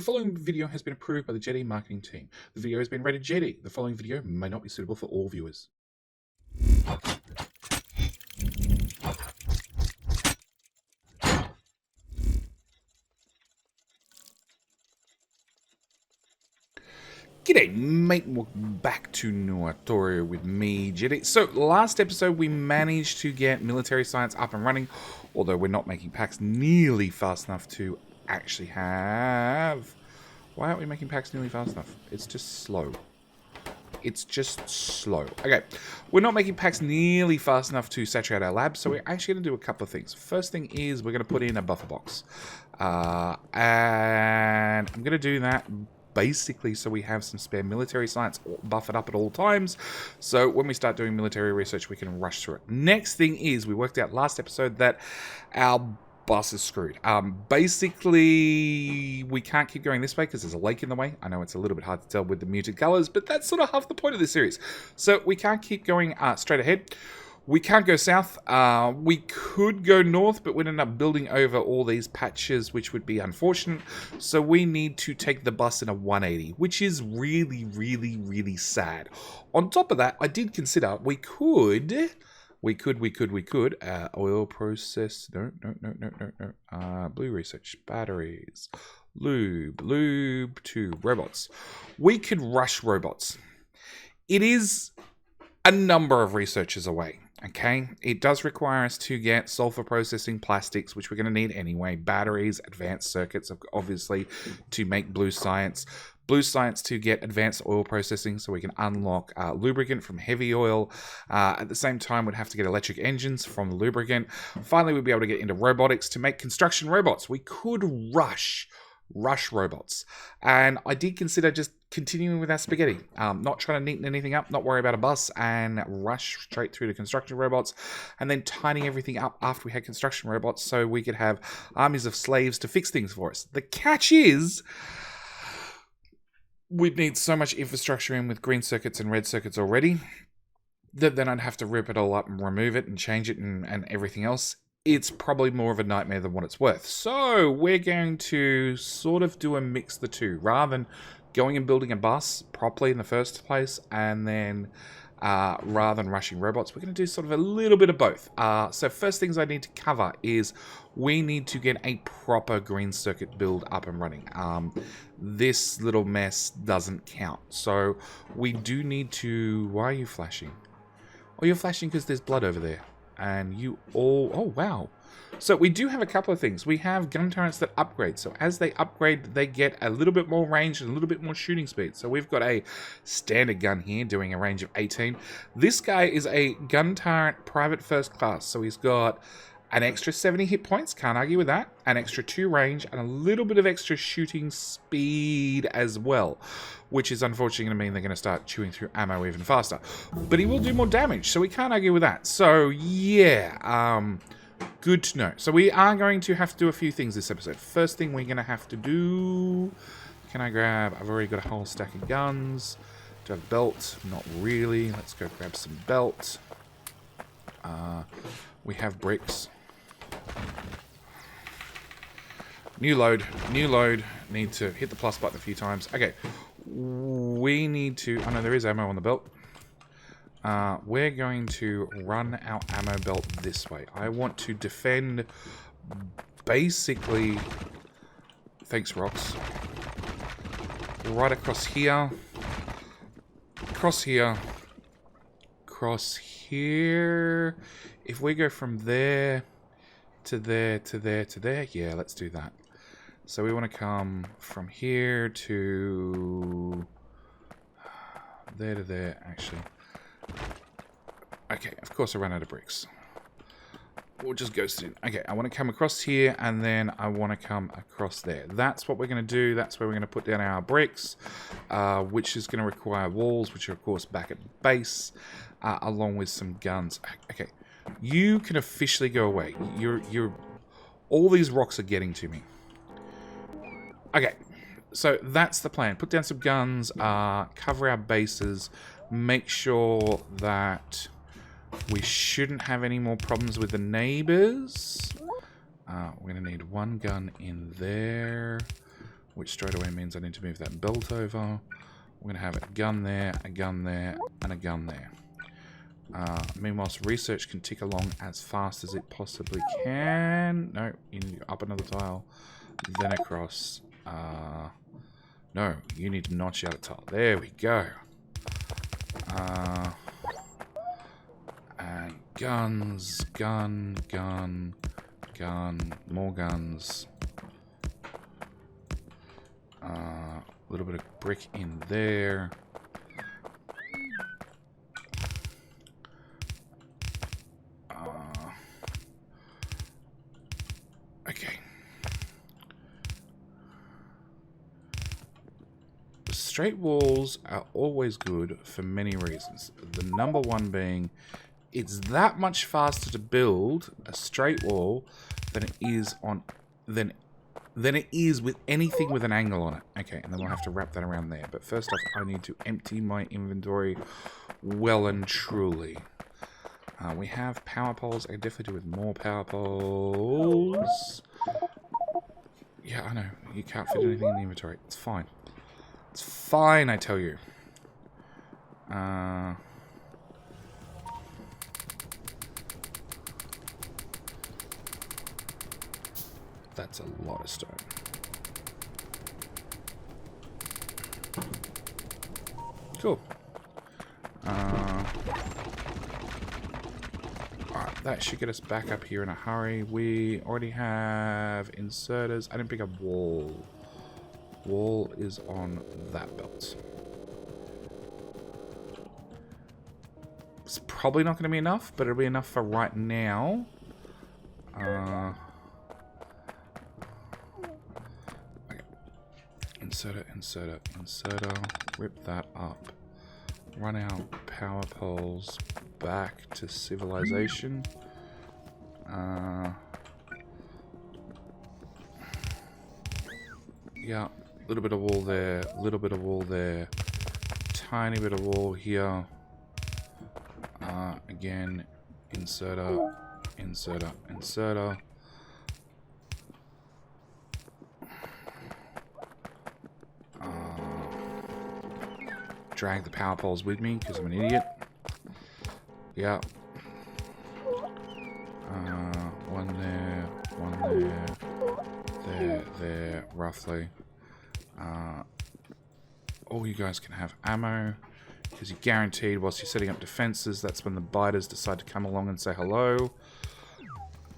The following video has been approved by the JD marketing team. The video has been rated JD. The following video may not be suitable for all viewers. G'day mate, and welcome back to NoirTorio with me, JD. So last episode we managed to get military science up and running, although we're not making packs nearly fast enough to actually have... Why aren't we making packs nearly fast enough? It's just slow. It's just slow. Okay, we're not making packs nearly fast enough to saturate our lab, so we're actually going to do a couple of things. First thing is we're going to put in a buffer box. And I'm going to do that basically so we have some spare military science buffered up at all times. So when we start doing military research, we can rush through it. Next thing is we worked out last episode that our bus is screwed. Basically, we can't keep going this way because there's a lake in the way. I know it's a little bit hard to tell with the muted colors, but that's sort of half the point of this series. So we can't keep going straight ahead. We can't go south. We could go north, but we'd end up building over all these patches, which would be unfortunate. So we need to take the bus in a 180, which is really, really, really sad. On top of that, I did consider we could oil process, no, blue research, batteries, lube to robots. We could rush robots. It is a number of researchers away. Okay, it does require us to get sulfur processing, plastics, which we're going to need anyway, batteries, advanced circuits, obviously, to make blue science to get advanced oil processing so we can unlock lubricant from heavy oil. At the same time, we'd have to get electric engines from the lubricant. Finally, we'd be able to get into robotics to make construction robots. We could rush robots. And I did consider just continuing with our spaghetti, not trying to neaten anything up, not worry about a bus, and rush straight through to construction robots, and then tidying everything up after we had construction robots so we could have armies of slaves to fix things for us. The catch is we'd need so much infrastructure in with green circuits and red circuits already that then I'd have to rip it all up and remove it and change it and everything else. It's probably more of a nightmare than what it's worth. So we're going to sort of do a mix of the two. Rather than going and building a bus properly in the first place, and then rather than rushing robots, we're going to do sort of a little bit of both. So first things I need to cover is we need to get a proper green circuit build up and running. This little mess doesn't count. So we do need to... Why are you flashing? Oh, you're flashing because there's blood over there. And you all... Oh, wow. So we do have a couple of things. We have gun turrets that upgrade. So as they upgrade, they get a little bit more range and a little bit more shooting speed. So we've got a standard gun here doing a range of 18. This guy is a gun turret private first class. So he's got an extra 70 hit points. Can't argue with that. An extra 2 range and a little bit of extra shooting speed as well, which is unfortunately going to mean they're going to start chewing through ammo even faster. But he will do more damage, so we can't argue with that. So, yeah, good to know. So we are going to have to do a few things this episode. First thing we're going to have to do... Can I grab... I've already got a whole stack of guns. Do I have a belt? Not really. Let's go grab some belt. We have bricks. New load. Need to hit the plus button a few times. Okay. We need to... Oh no, there is ammo on the belt. We're going to run our ammo belt this way. I want to defend basically... Thanks, rocks. Right across here. Across here. Across here. If we go from there to there to there to there, yeah, let's do that. So we want to come from here to there to there, actually. Okay, of course I ran out of bricks. We'll just ghost it. Okay, I want to come across here, and then I want to come across there. That's what we're going to do. That's where we're going to put down our bricks, which is going to require walls, which are, of course, back at base, along with some guns. Okay, you can officially go away. You're all these rocks are getting to me. Okay, so that's the plan. Put down some guns, cover our bases, make sure that we shouldn't have any more problems with the neighbors. We're going to need one gun in there, which straight away means I need to move that belt over. We're going to have a gun there, and a gun there. Meanwhile, research can tick along as fast as it possibly can. No, you need to go up another tile, then across. No, you need to notch out a tile. There we go. And guns, gun, more guns. A little bit of brick in there. Okay. Straight walls are always good for many reasons. The number one being, it's that much faster to build a straight wall than it is on than it is with anything with an angle on it. Okay, and then we'll have to wrap that around there. But first off, I need to empty my inventory well and truly. We have power poles. I can definitely do with more power poles. Yeah, I know. You can't fit anything in the inventory. It's fine. It's fine, I tell you. That's a lot of stone. Cool. Alright, that should get us back up here in a hurry. We already have inserters. I didn't pick up wall. Wall is on that belt. It's probably not going to be enough, but it'll be enough for right now. Okay. Inserter. Rip that up. Run our power poles back to civilization. Yeah, a little bit of wall there, tiny bit of wall here. Again, inserter. Drag the power poles with me because I'm an idiot. Yeah. One there, roughly. All you guys can have ammo, because you're guaranteed whilst you're setting up defenses, that's when the biters decide to come along and say hello.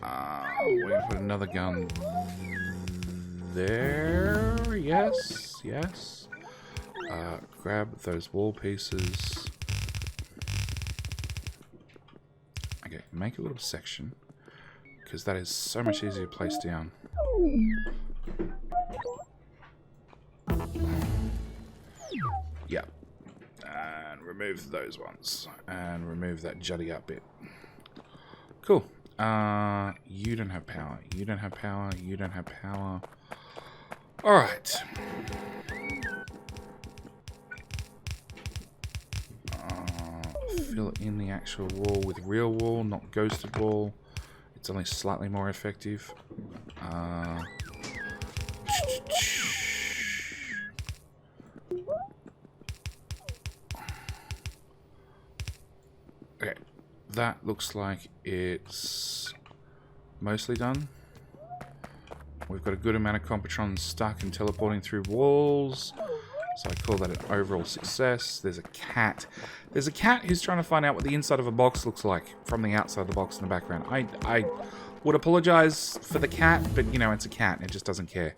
We're going to put another gun there. Yes. Grab those wall pieces. Okay, make a little section, because that is so much easier to place down. Yeah. And remove those ones. And remove that jutty up bit. Cool. You don't have power. You don't have power. Alright. Fill in the actual wall with real wall, not ghosted wall. It's only slightly more effective. Okay, that looks like it's mostly done. We've got a good amount of Competrons stuck and teleporting through walls. So I call that an overall success. There's a cat. There's a cat who's trying to find out what the inside of a box looks like from the outside of the box in the background. I would apologize for the cat, but, you know, it's a cat. It just doesn't care.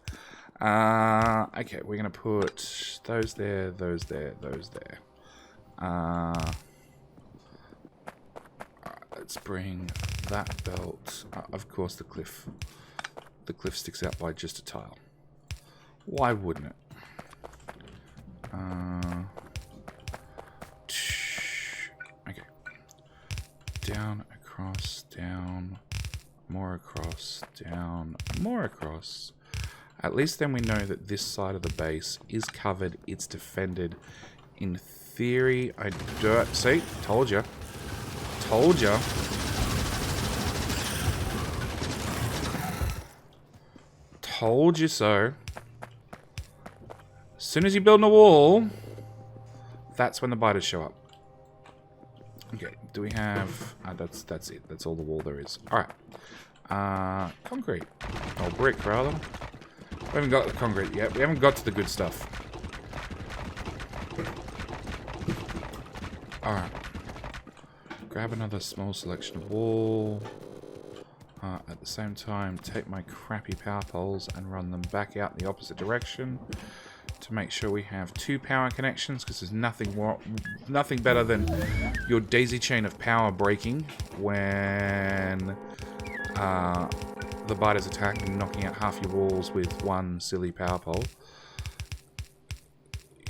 Okay, we're going to put those there, those there, those there. Alright, let's bring that belt. Of course, the cliff sticks out by just a tile. Why wouldn't it? Okay. Down, across, down, more across, down, more across. At least then we know that this side of the base is covered, it's defended. In theory, I don't... See? Told ya. Told ya. Told you so. As soon as you build a wall, that's when the biters show up. Okay, do we have... that's it. That's all the wall there is. Alright. Concrete. Or brick, rather. We haven't got the concrete yet. We haven't got to the good stuff. Alright. Grab another small selection of wall. At the same time, take my crappy power poles and run them back out in the opposite direction to make sure we have 2 power connections, because there's nothing better than your daisy chain of power breaking when the biters attack and knocking out half your walls with one silly power pole.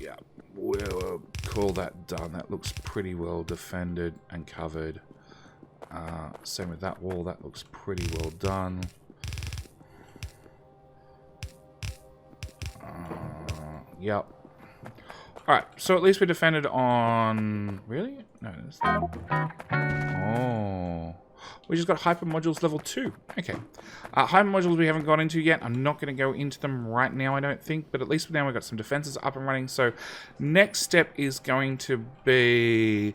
Yeah, we'll call that done. That looks pretty well defended and covered. Same with that wall. That looks pretty well done. Yep. Alright, so at least we defended on... Really? No, that's not... Oh. We just got hyper modules level 2. Okay. Hyper modules we haven't got into yet. I'm not going to go into them right now, I don't think. But at least now we've got some defenses up and running. So next step is going to be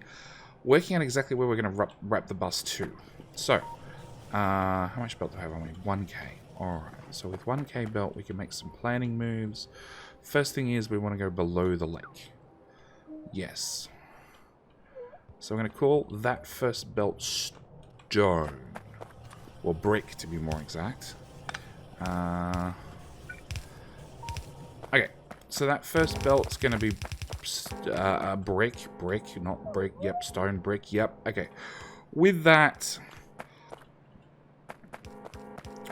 working out exactly where we're going to wrap the bus to. So, how much belt do I have on me? 1k. Alright, so with 1k belt we can make some planning moves. First thing is we want to go below the lake. Yes. So I'm going to call that first belt stone. Or brick, to be more exact. Okay, so that first belt's going to be brick, not brick, yep, stone, brick, yep, okay. With that,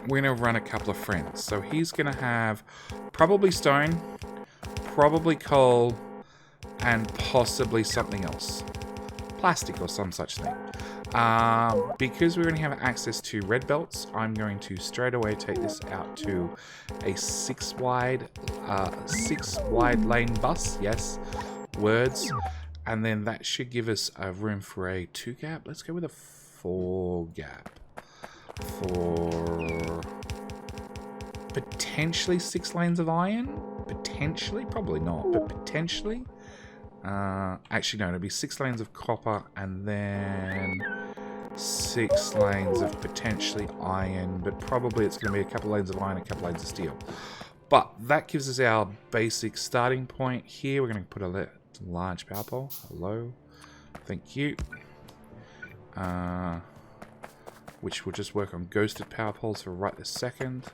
we're going to run a couple of friends. So he's going to have probably stone, probably coal, and possibly something else. Plastic or some such thing. Because we only have access to red belts, I'm going to straight away take this out to a 6 wide lane bus. Yes, words. And then that should give us a room for a 2 gap. Let's go with a 4 gap. For potentially 6 lanes of iron? Potentially? Probably not, but potentially. Actually, no, it'll be 6 lanes of copper and then 6 lanes of potentially iron, but probably it's going to be a couple lanes of iron, a couple lanes of steel. But that gives us our basic starting point. Here we're going to put a large power pole. Hello. Thank you. Which will just work on ghosted power poles for right this second.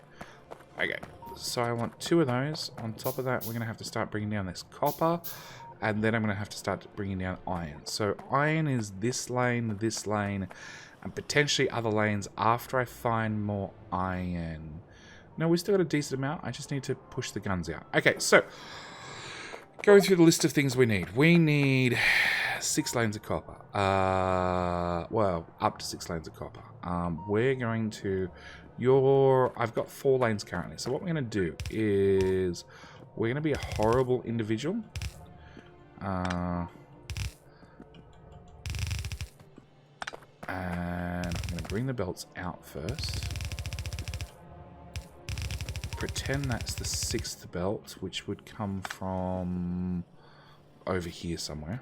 Okay, so I want 2 of those. On top of that, we're going to have to start bringing down this copper. And then I'm going to have to start bringing down iron. So iron is this lane, and potentially other lanes after I find more iron. No, we still got a decent amount. I just need to push the guns out. Okay, so going through the list of things we need. We need 6 lanes of copper. Well, up to 6 lanes of copper. We're going to... I've got 4 lanes currently. So what we're going to do is we're going to be a horrible individual. And I'm going to bring the belts out first. Pretend that's the 6th belt, which would come from over here somewhere.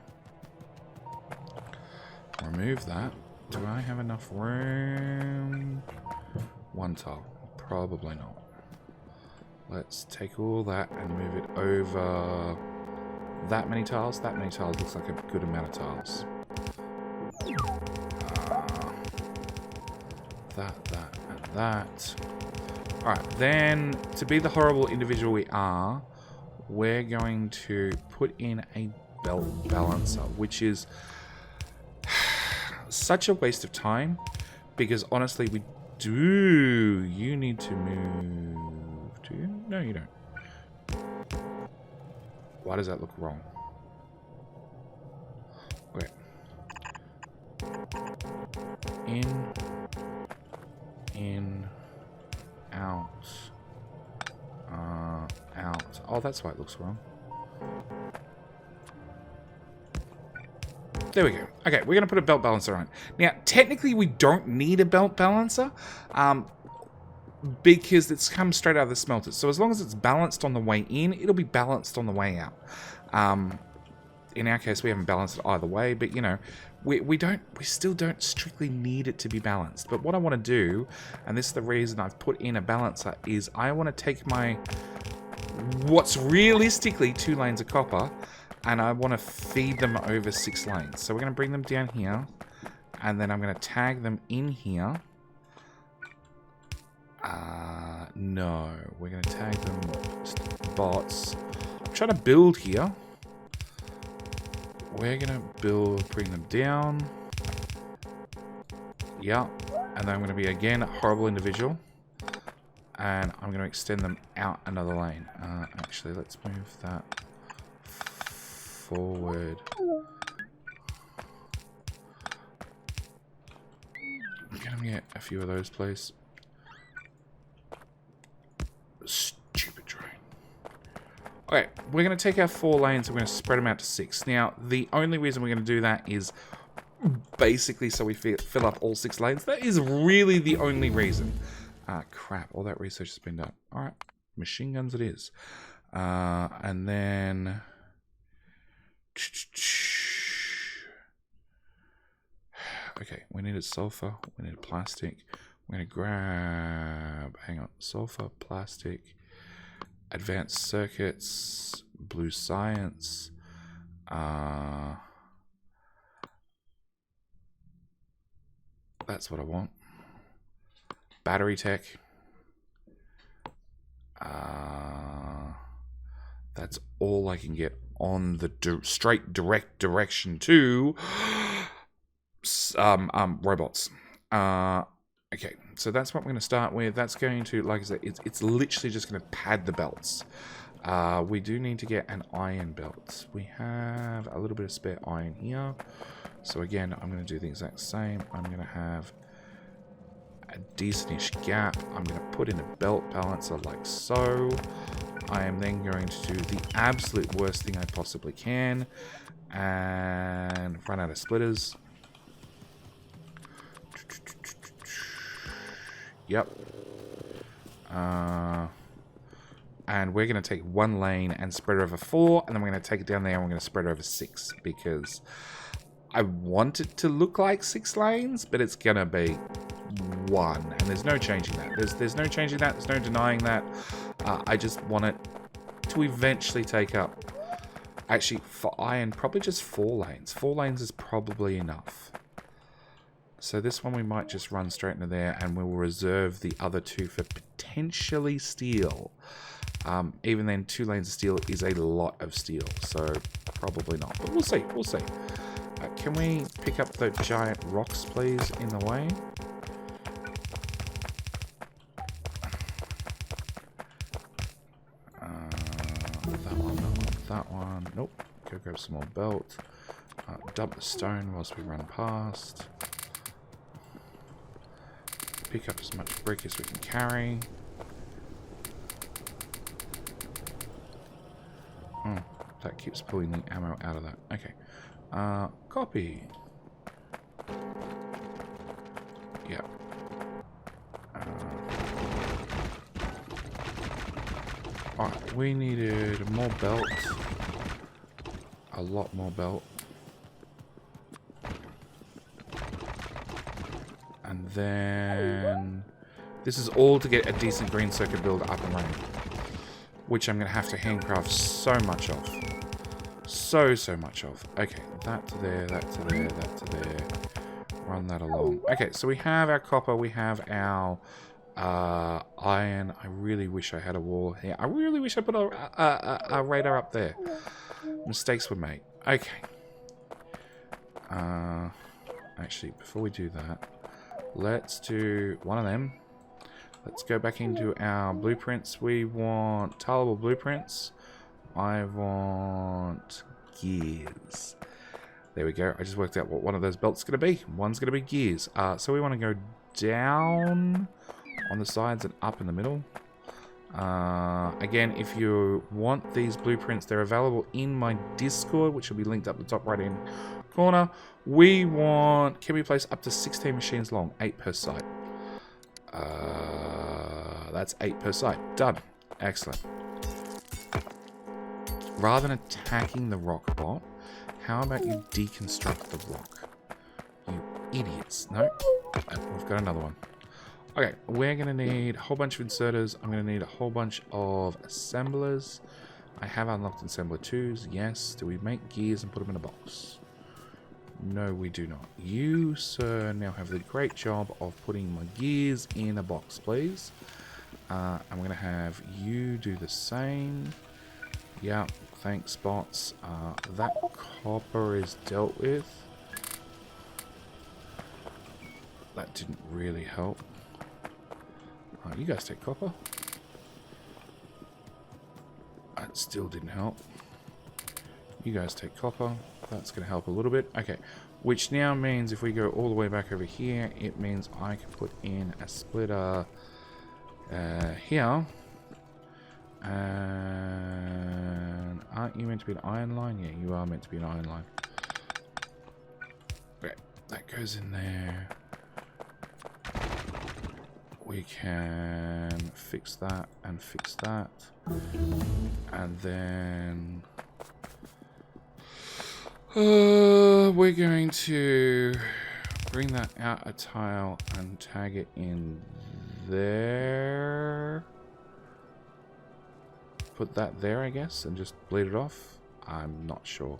Remove that. Do I have enough room? 1 tile. Probably not. Let's take all that and move it over... That many tiles? That many tiles looks like a good amount of tiles. That, and that. Alright, then, to be the horrible individual we are, we're going to put in a belt balancer, which is such a waste of time, because honestly, we do... You need to move... Do you? No, you don't. Why does that look wrong? Okay. In, out, out. Oh, that's why it looks wrong. There we go. Okay, we're going to put a belt balancer on. Now, technically, we don't need a belt balancer. because it's come straight out of the smelter. So as long as it's balanced on the way in, it'll be balanced on the way out. In our case, we haven't balanced it either way, but you know, we still don't strictly need it to be balanced. But what I want to do, and this is the reason I've put in a balancer, is I want to take my what's realistically 2 lanes of copper, and I want to feed them over 6 lanes. So we're going to bring them down here, and then I'm going to tag them in here. No, we're going to tag them bots. I'm trying to build here. We're going to bring them down. Yeah, and then I'm going to be, again, a horrible individual. And I'm going to extend them out another lane. Actually, let's move that forward. Can I get a few of those, please? Stupid train. Okay, we're going to take our 4 lanes and we're going to spread them out to 6. Now, the only reason we're going to do that is basically so we fill up all 6 lanes. That is really the only reason. Crap, all that research has been done. Alright, machine guns it is. And then... Okay, we needed sulfur, we needed plastic. We're going to grab... Hang on, sulfur, plastic, advanced circuits, blue science. That's what I want. Battery tech. That's all I can get on the straight direct direction to robots. Okay, so that's what we're going to start with. That's going to, like I said, it's literally just going to pad the belts. We do need to get an iron belt. We have a little bit of spare iron here. So again, I'm going to do the exact same. I'm going to have a decentish gap. I'm going to put in a belt balancer like so. I am then going to do the absolute worst thing I possibly can and run out of splitters. Yep. And we're going to take 1 lane and spread it over 4, and then we're going to take it down there and we're going to spread it over 6 because I want it to look like 6 lanes, but it's going to be 1, and there's no changing that. There's no changing that. There's no denying that. I just want it to eventually take up. Actually, for iron, probably just 4 lanes. 4 lanes is probably enough. So this one we might just run straight into there, and we'll reserve the other 2 for potentially steel. Even then, 2 lanes of steel is a lot of steel, so probably not. But we'll see. We'll see. Can we pick up the giant rocks, please, in the way? That one. Nope. Go grab some more belt. Dump the stone whilst we run past. Pick up as much brick as we can carry. Oh, that keeps pulling the ammo out of that. Okay. Copy. Yeah. Alright, we needed more belt. A lot more belt. And then... This is all to get a decent green circuit build up and running. Which I'm going to have to handcraft so much of. So much of. Okay, that to there, that to there, that to there. Run that along. Okay, so we have our copper, we have our iron. I really wish I had a wall here. I really wish I put a radar up there. Mistakes were made. Okay. Actually, before we do that, let's do one of them. Let's go back into our blueprints. We want tileable blueprints. I want gears. There we go. I just worked out what one of those belts is going to be. One's going to be gears. So we want to go down on the sides and up in the middle. Again, if you want these blueprints, they're available in my Discord, which will be linked up the top right hand corner. We want... Can we place up to 16 machines long? 8 per site. that's 8 per side. Done. Excellent. Rather than attacking the rock bot, how about you deconstruct the rock? You idiots. No? We've got another one. Okay, we're going to need a whole bunch of inserters. I'm going to need a whole bunch of assemblers. I have unlocked assembler 2s. Yes. Do we make gears and put them in a box? No, we do not. You, sir, now have the great job of putting my gears in a box, please. I'm going to have you do the same. Yeah, thanks, bots. That copper is dealt with. That didn't really help. You guys take copper. That still didn't help. You guys take copper. That's going to help a little bit. Okay, which now means if we go all the way back over here, it means I can put in a splitter here. And aren't you meant to be an iron line? Yeah, you are meant to be an iron line. Okay, that goes in there. We can fix that and fix that. And then we're going to bring that out a tile and tag it in there. Put that there, I guess, and just bleed it off. I'm not sure.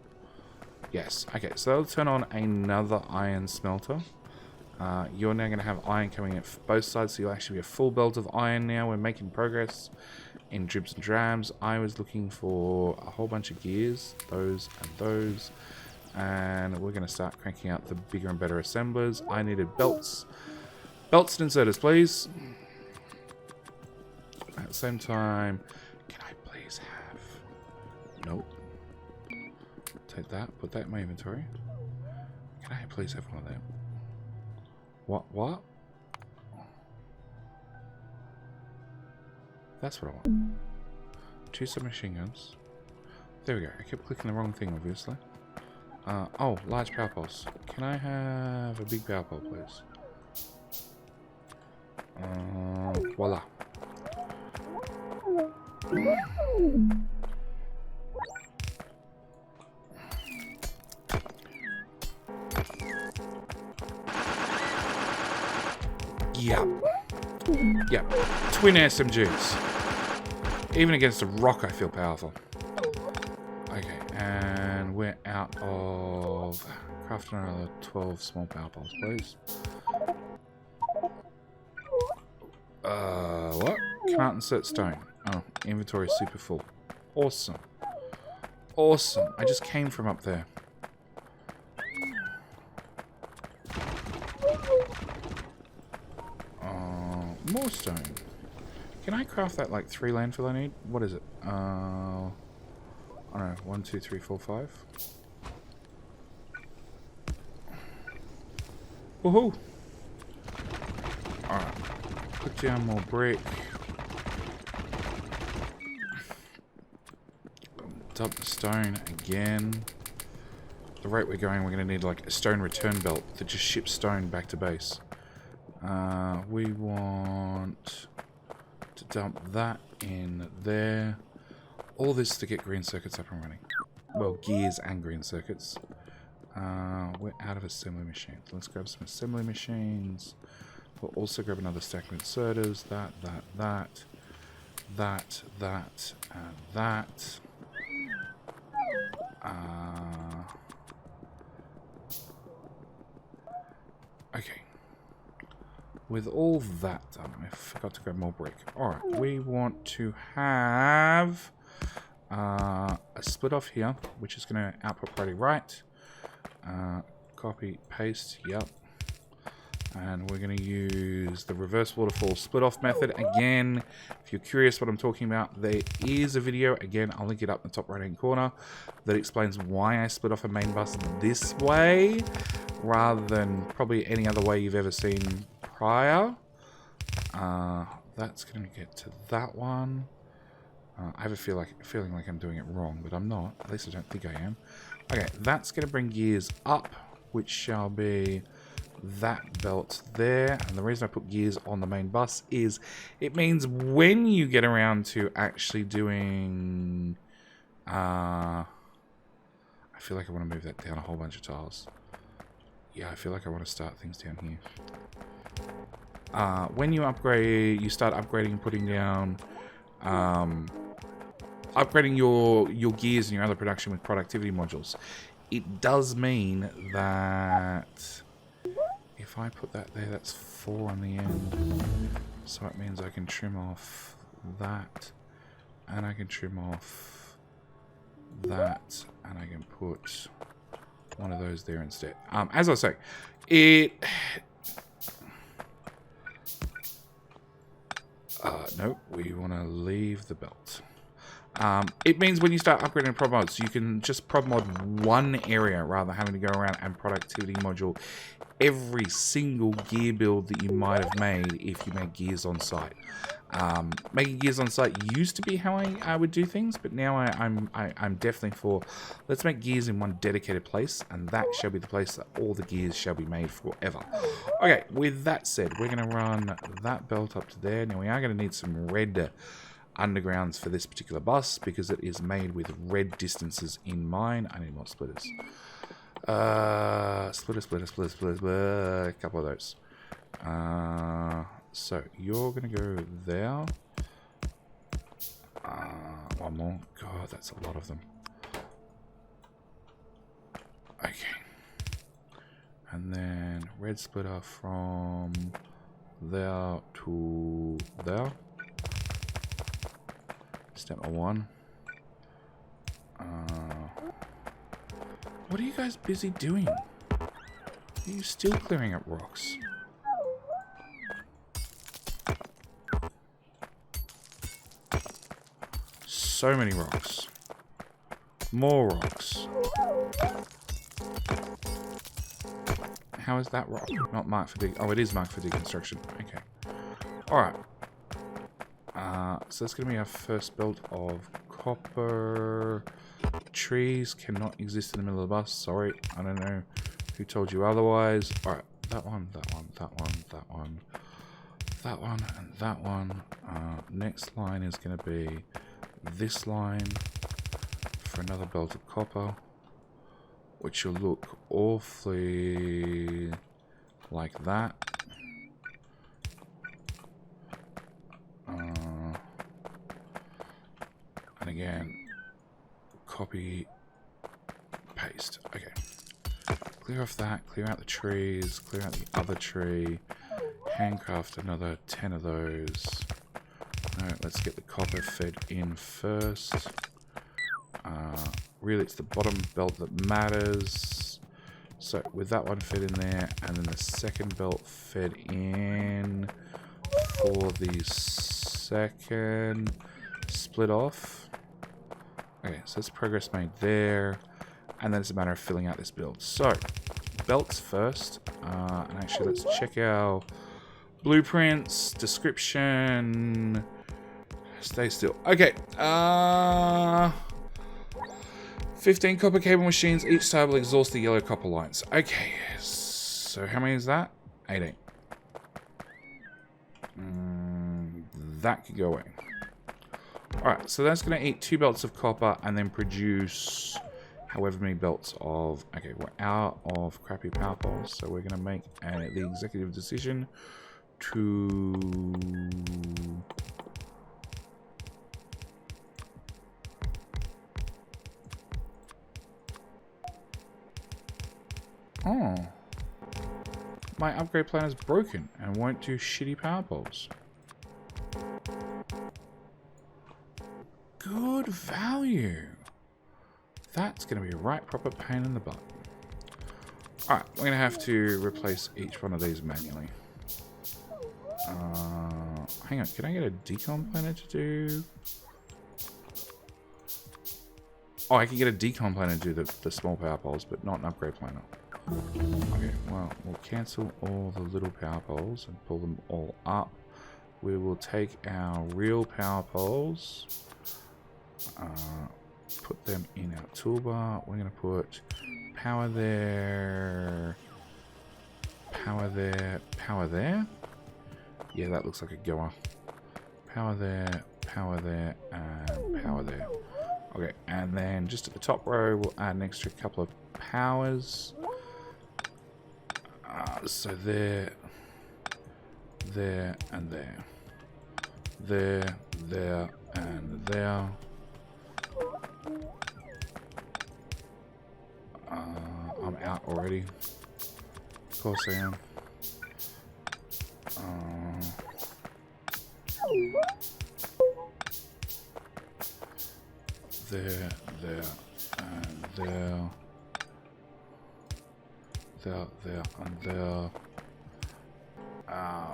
Yes. Okay, so that'll turn on another iron smelter. You're now going to have iron coming in both sides, so you'll actually be a full belt of iron now. We're making progress in dribs and drabs. I was looking for a whole bunch of gears, those and those. And we're going to start cranking out the bigger and better assemblers. I needed belts. Belts and inserters, please. At the same time, can I please have... Nope. Take that, put that in my inventory. Can I please have one of them? What? That's what I want. 2 submachine guns. There we go. I kept clicking the wrong thing, obviously. Oh, large power pulse. Can I have a big power pulse, please? Voila. Yep. Twin SMGs. Even against a rock, I feel powerful. Okay, and we're out of... Craft another 12 small power poles, please. What? Can't insert stone. Oh, inventory is super full. Awesome. Awesome. I just came from up there. More stone. Can I craft that like 3 landfill I need? What is it? I don't know. 1, 2, 3, 4, 5. Woohoo! Alright. Put down more brick. Dump the stone again. The rate we're going, we're going to need like a stone return belt that just ships stone back to base. We want to dump that in there. All this to get green circuits up and running. Well, gears and green circuits. We're out of assembly machines. Let's grab some assembly machines. We'll also grab another stack of inserters. That, and that. Okay. With all that done, I forgot to grab more brick. Alright, we want to have a split off here, which is going to output priority right. Copy, paste, yep. And we're going to use the reverse waterfall split off method. Again, if you're curious what I'm talking about, there is a video, again, I'll link it up in the top right hand corner, that explains why I split off a main bus this way, rather than probably any other way you've ever seen prior. That's going to get to that one. I have a feeling like I'm doing it wrong, but I'm not. At least I don't think I am. Okay, that's going to bring gears up, which shall be that belt there. And the reason I put gears on the main bus is it means when you get around to actually doing... I feel like I want to move that down a whole bunch of tiles. Yeah, I feel like I want to start things down here. When you upgrade, you start upgrading and putting down... upgrading your gears and your other production with productivity modules. It does mean that if I put that there, that's 4 on the end. So it means I can trim off that, and I can trim off that, and I can put one of those there instead. As I say, nope, we want to leave the belt. It means when you start upgrading prod mods, you can just prod mod one area rather than having to go around and productivity module every single gear build that you might have made if you make gears on site. Making gears on site used to be how I would do things, but now I'm definitely for let's make gears in one dedicated place, and that shall be the place that all the gears shall be made forever. Okay, with that said, we're going to run that belt up to there. Now we are going to need some red undergrounds for this particular bus because it is made with red distances in mind. I need more splitters. Splitter. A couple of those. So you're gonna go there. One more. God, that's a lot of them. Okay. And then red splitter from there to there. Step 1. What are you guys busy doing? Are you still clearing up rocks? So many rocks. More rocks. How is that rock not marked for oh, it is marked for deconstruction. Okay. Alright. So that's going to be our first belt of copper. Trees cannot exist in the middle of the bus. Sorry, I don't know who told you otherwise. Alright, that one, and that one. Next line is going to be this line for another belt of copper, which will look awfully like that. And again, copy, paste. Okay. Clear off that, clear out the trees, clear out the other tree, handcraft another 10 of those. No, let's get the copper fed in first. Really, it's the bottom belt that matters. So, with that one fed in there, and then the second belt fed in for the second split off. Okay, so that's progress made there, and then it's a matter of filling out this build. So, belts first, and actually let's check our blueprints, description, stay still. Okay, 15 copper cable machines, each side will exhaust the yellow copper lines. Okay, so how many is that? 18. That could go away. Alright, so that's going to eat 2 belts of copper and then produce however many belts of... Okay, we're out of crappy power poles, so we're going to make the executive decision to... Oh. My upgrade plan is broken and won't do shitty power poles. Good value. That's going to be a right proper pain in the butt. Alright, we're going to have to replace each one of these manually. Hang on, can I get a decon planer to do... Oh, I can get a decon planer to do the small power poles, but not an upgrade planer. Okay, well, we'll cancel all the little power poles and pull them all up. We will take our real power poles, put them in our toolbar. We're going to put power there, power there, power there. Yeah, that looks like a goer. Power there, and power there. Okay, and then just at the top row, we'll add an extra couple of powers. So there, there, and there. There, there, and there. I'm out already. Of course I am. There, there, and there. There, there, and there.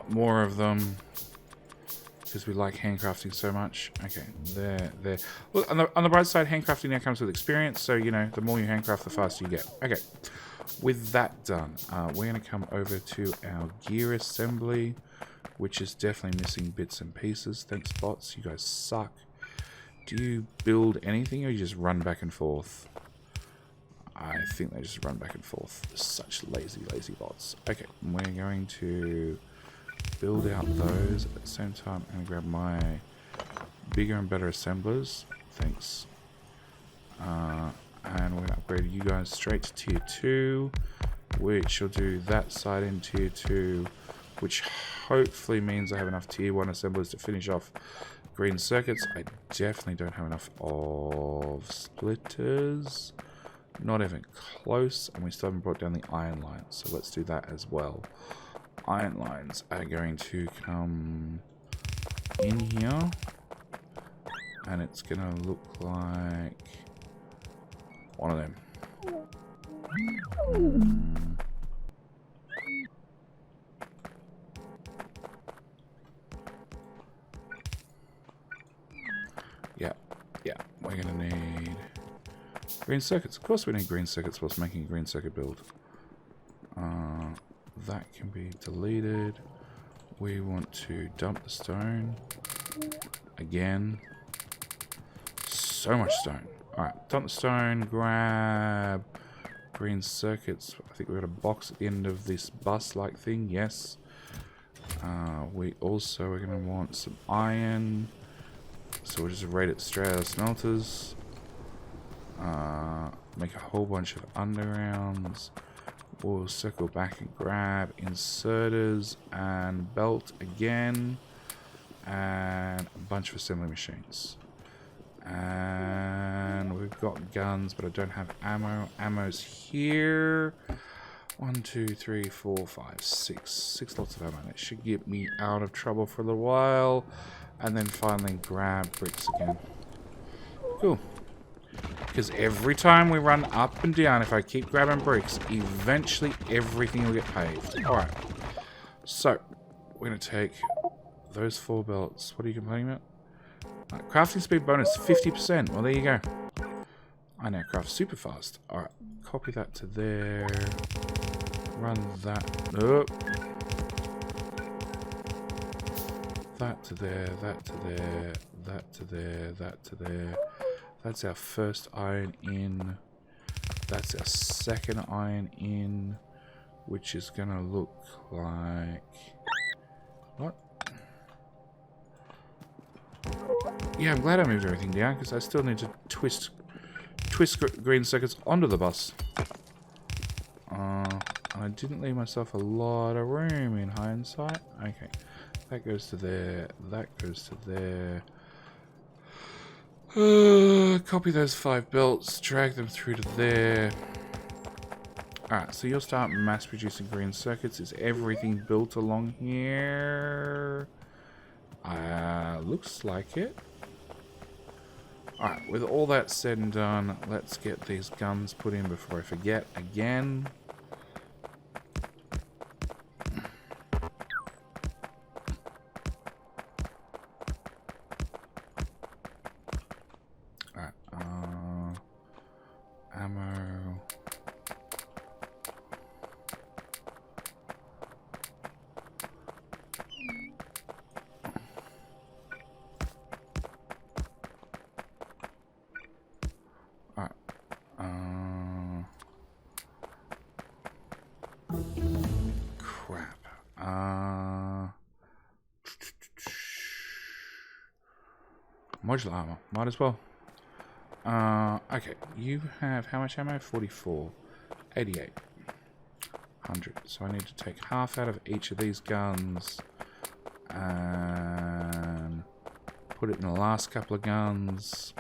More of them. Because we like handcrafting so much. Okay, there, there. Look, on the bright side, handcrafting now comes with experience. So, you know, the more you handcraft, the faster you get. Okay, with that done, we're going to come over to our gear assembly, which is definitely missing bits and pieces. Thanks, bots. You guys suck. Do you build anything, or you just run back and forth? I think they just run back and forth. Such lazy, lazy bots. Okay, we're going to build out those. At the same time, I'm going to grab my bigger and better assemblers. Thanks. And we're going to upgrade you guys straight to tier 2, which will do that side in tier 2, which hopefully means I have enough tier 1 assemblers to finish off green circuits. I definitely don't have enough of splitters. Not even close, and we still haven't brought down the iron lines, so let's do that as well. Iron lines are going to come in here, and it's going to look like one of them. Yeah, we're going to need green circuits. Of course we need green circuits whilst making a green circuit build. That can be deleted. We want to dump the stone. Again. So much stone. Alright, dump the stone, grab green circuits. I think we've got a box at the end of this bus-like thing, yes. We also are going to want some iron. So we'll just raid it straight out of smelters. Make a whole bunch of undergrounds. We'll circle back and grab inserters and belt again. And a bunch of assembly machines. And we've got guns, but I don't have ammo. Ammo's here. 1, 2, 3, 4, 5, 6. 6 lots of ammo. That should get me out of trouble for a little while. And then finally grab bricks again. Cool. Because every time we run up and down, if I keep grabbing bricks, eventually everything will get paved. Alright. So, we're going to take those 4 belts. What are you complaining about? Crafting speed bonus, 50%. Well, there you go. I now craft super fast. Alright. Copy that to there. Run that. Nope. That to there. That to there. That to there. That to there. That's our first iron in. That's our second iron in, which is going to look like... What? Yeah, I'm glad I moved everything down, because I still need to twist green circuits onto the bus. I didn't leave myself a lot of room in hindsight. Okay, that goes to there. That goes to there. Copy those 5 belts, drag them through to there. Alright, so you'll start mass producing green circuits. Is everything built along here? Looks like it. Alright, with all that said and done, let's get these guns put in before I forget again. Ammo. Alright. modular armor. Might as well. Okay, you have how much ammo? 44. 88. 100. So I need to take half out of each of these guns and put it in the last couple of guns.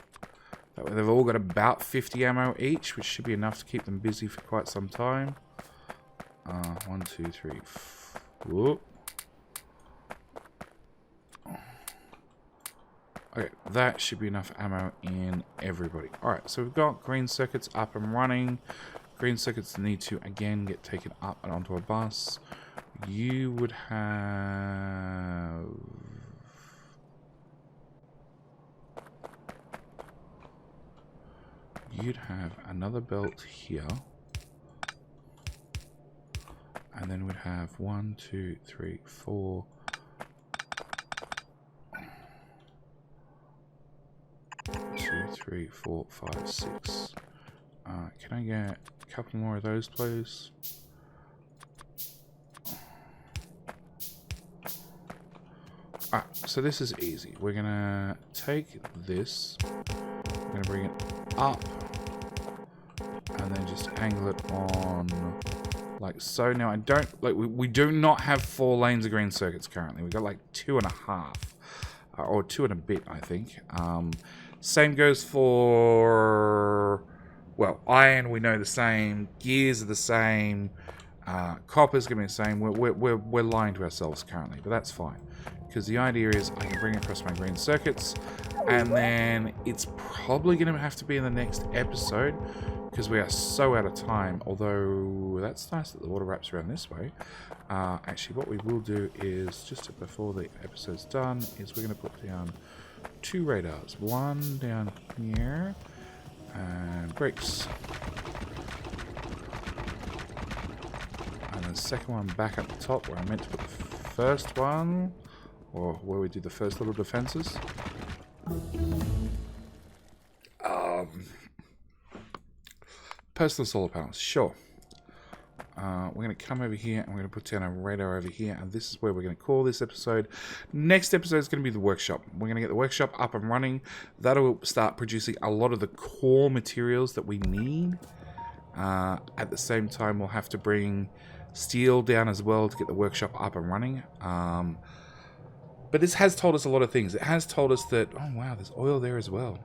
That way they've all got about 50 ammo each, which should be enough to keep them busy for quite some time. 1, 2, 3. Whoop. Okay, that should be enough ammo in everybody. Alright, so we've got green circuits up and running. Green circuits need to, again, get taken up and onto a bus. You would have... You'd have another belt here. And then we'd have 1, 2, 3, 4... 2, 3, 4, 5, 6. Can I get a couple more of those, please? So this is easy. We're gonna take this. We're gonna bring it up, and then just angle it on like so. Now I don't like we do not have 4 lanes of green circuits currently. We've got like 2.5, or 2 and a bit, I think. Same goes for, well, iron, we know the same. Gears are the same. Copper's going to be the same. We're lying to ourselves currently, but that's fine. Because the idea is I can bring across my green circuits, and then it's probably going to have to be in the next episode, because we are so out of time. Although, that's nice that the water wraps around this way. Actually, what we will do is, just before the episode's done, is we're going to put down 2 radars. One down here, and brakes. And the second one back up the top where I meant to put the first one, or where we did the first little defenses. Personal solar panels, sure. We're going to come over here and we're going to put down a radar over here, and this is where we're going to call this episode. Next episode is going to be the workshop. We're going to get the workshop up and running. That'll start producing a lot of the core materials that we need. At the same time, we'll have to bring steel down as well to get the workshop up and running. But this has told us a lot of things. It has told us that, oh wow, there's oil there as well.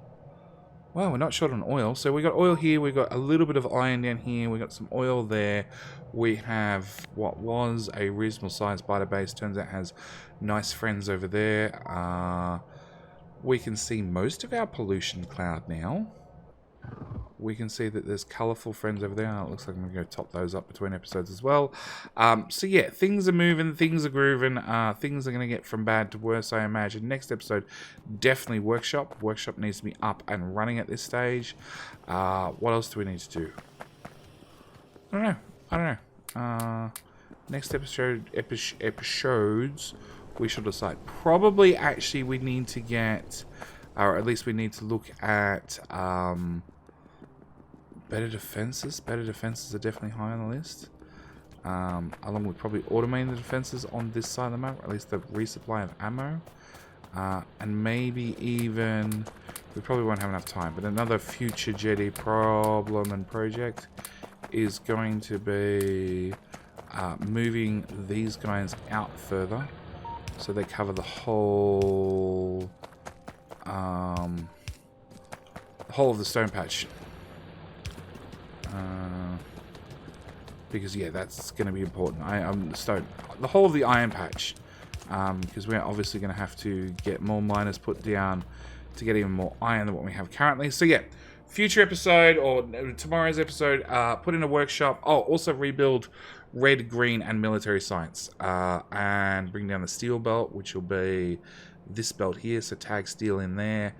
Well, we're not short on oil. So we got oil here. We got a little bit of iron down here. We got some oil there. We have what was a reasonable sized biter base. Turns out has nice friends over there. We can see most of our pollution cloud now. We can see that there's colourful friends over there. It looks like I'm going to go top those up between episodes as well. So yeah, things are moving, things are grooving, things are going to get from bad to worse, I imagine. Next episode, definitely workshop. Workshop needs to be up and running at this stage. What else do we need to do? I don't know. Next episodes, we shall decide. Probably, actually, we need to get, or at least we need to look at... better defenses. Better defenses are definitely high on the list. Along with probably automating the defenses on this side of the map, or at least the resupply of ammo. And maybe even, we probably won't have enough time, but another future Jetty problem and project is going to be moving these guys out further so they cover the whole of the stone patch. Because yeah, that's going to be important. The whole of the iron patch, because we're obviously going to have to get more miners put down to get even more iron than what we have currently. So yeah, future episode or tomorrow's episode, put in a workshop. Oh, also rebuild red, green, and military science, and bring down the steel belt, which will be this belt here. So tag steel in there.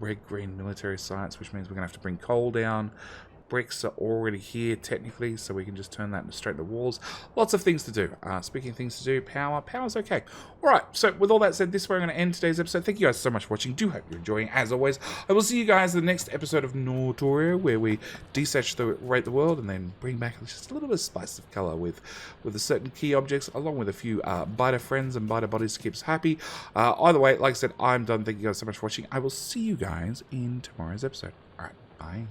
Red, green, military science, which means we're going to have to bring coal down, bricks are already here technically, so we can just turn that straight to walls. Lots of things to do. Speaking of things to do, power's okay. Alright, so with all that said, this is where I'm going to end today's episode. Thank you guys so much for watching. Do hope you're enjoying. As always, I will see you guys in the next episode of NoirTorio, where we desaturate the world and then bring back just a little bit of spice of colour with a certain key objects, along with a few biter friends and biter bodies to keep us happy. Either way, like I said, I'm done. Thank you guys so much for watching. I will see you guys in tomorrow's episode. Alright, bye.